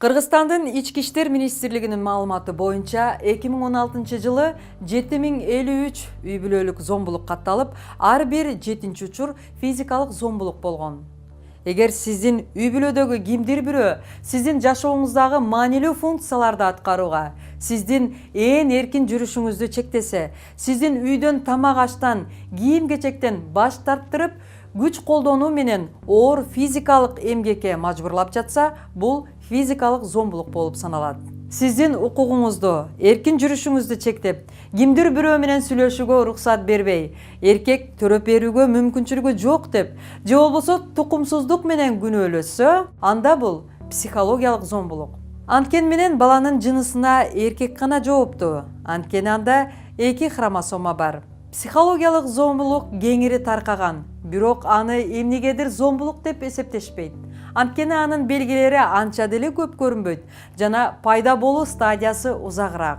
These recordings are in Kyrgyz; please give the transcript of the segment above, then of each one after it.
Кыргызстандын Ички иштер министрлигинин маалыматы боюнча 2016-жылы 7053 үй бүлөлүк зомбулук катталып, ар бир 7-чи учур физикалык зомбулук болгон. Эгер сиздин үй бүлөдөгү кимдир бирөө сиздин жашооңуздагы маанилүү функцияларды аткарууга, сиздин ээн эркин жүрүшүңүздү чектесе, сиздин үйдөн тамак аштан, кийим-кечектен баш тарттырып, күч колдонуу менен оор физикалык эмгекке мажбурлап жатса, бул физикалык зомбулук болуп саналат. Сиздин укугуңузду, эркин жүрүшүңүздү чектеп, кимдир бирөө менен сүйлөшүүгө уруксат бербей, эркек төрөп берүүгө мүмкүнчүлүгү жок деп, же болбосо тукумсуздук менен күнөөлөшсө, анда бул психологиялык зомбулук. Анткени менен баланын жынысына эркек гана жооптуу, анткени анда 2 хромосома бар. Психологиялык зомбулук кеңири таркаган, бирок аны эмнегедир зомбулук деп эсептешпейт. Анткени анын белгилери анча деле көп көрүнбөйт жана пайда болуу стадиясы узагыраак.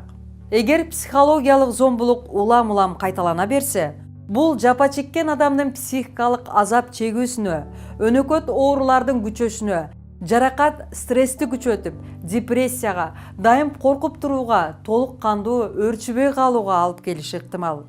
Эгер психологиялык зомбулук улам-улам кайталана берсе, бул жапа чеккен адамдын психикалык азап чегүүсүнө, өнөкөт оорулардын күчөшүнө, жаракат стрессти күчөтүп, депрессияга, дайым коркуп турууга, толук кандуу өөрчүбөй калууга алып келиши ыктымал.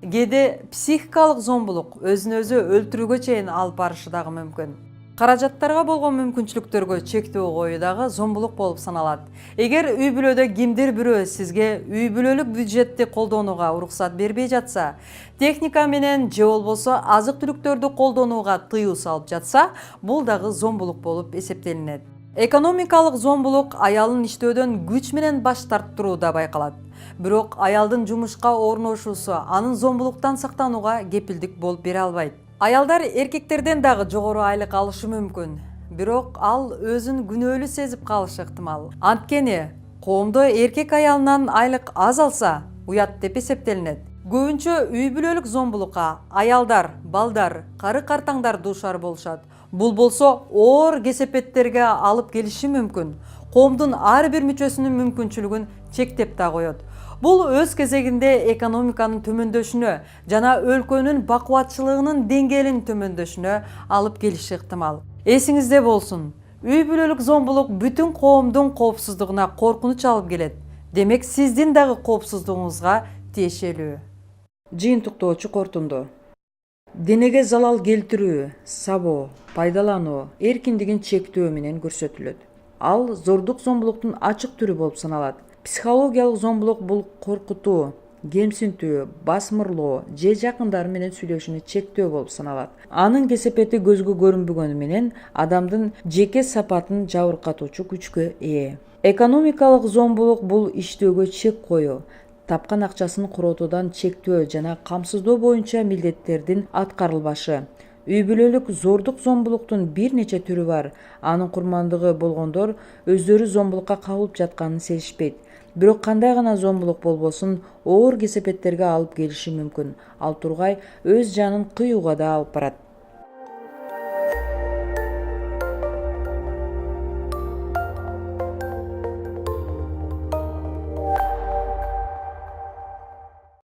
Кээде психикалык зомбулук өзүн өзү өлтүрүүгө чейин алып барышы дагы мүмкүн. Каражаттарга болгон мүмкүнчүлүктөргө чектөө коюу дагы зомбулук болуп саналат. Эгер үй бүлөдө кимдир бирөө сизге үй бүлөлүк бюджетти колдонууга уруксат бербей жатса, техника менен же болбосо азык-түлүктөрдү колдонууга тыюу салып жатса, бул дагы зомбулук болуп эсептелинет. Экономикалык зомбулук аялын иштөөдөн күч менен баш тарттырууда байкалат. Бирок аялдын жумушка орношуусу анын зомбулуктан сактанууга кепилдик болуп бере албайт. Аялдар эркектерден дагы жогору айлык алышы мүмкүн, бирок ал өзүн күнөөлүү сезип калышы ыктымал. Анткени коомдо эркек аялынан айлык аз алса, уят деп эсептелинет. Көбүнчө үй бүлөлүк зомбулукка аялдар, балдар, кары-картаңдар дуушар болушат. Бул болсо оор кесепеттерге алып келиши мүмкүн. Коомдун ар бир мүчөсүнүн мүмкүнчүлүгүн чектеп да коет. Бул өз кезегинде экономиканын төмөндөшүнө жана өлкөнүн бакубатчылыгынын деңгээлинин төмөндөшүнө алып келиши ыктымал. Эсиңизде болсун, үй бүлөлүк зомбулук бүтүн коомдун коопсуздугуна коркунуч алып келет. Демек, сиздин дагы коопсуздугуңузга тиешелүү. Жыйынтыктоочу корутунду. Денеге залал келтирүү, сабоо, пайдалануу эркиндигин чектөө менен көрсөтүлөт. Ал зордук зомбулуктун ачык түрү болуп саналат. Психологиялык зомбулук бул коркутуу, кемсинтүү, басмырлоо же жакындары менен сүйлөшүүнү чектөө болуп саналат. Анын кесепети көзгө көрүнбөгөнү менен адамдын жеке сапатын жабыркатуучу күчкө ээ. Экономикалык зомбулук бул иштөөгө чек коюу, тапкан акчасын коротуудан чектөө жана камсыздоо боюнча милдеттердин аткарылбашы. Үй бүлөлүк зордук зомбулуктун бир нече түрү бар. Анын курмандыгы болгондор өздөрү зомбулукка кабылып жатканын сезишпейт. Бирок кандай гана зомбулук болбосун, оор кесепеттерге алып келиши мүмкүн. Ал тургай өз жанын кыюуга да алып барат.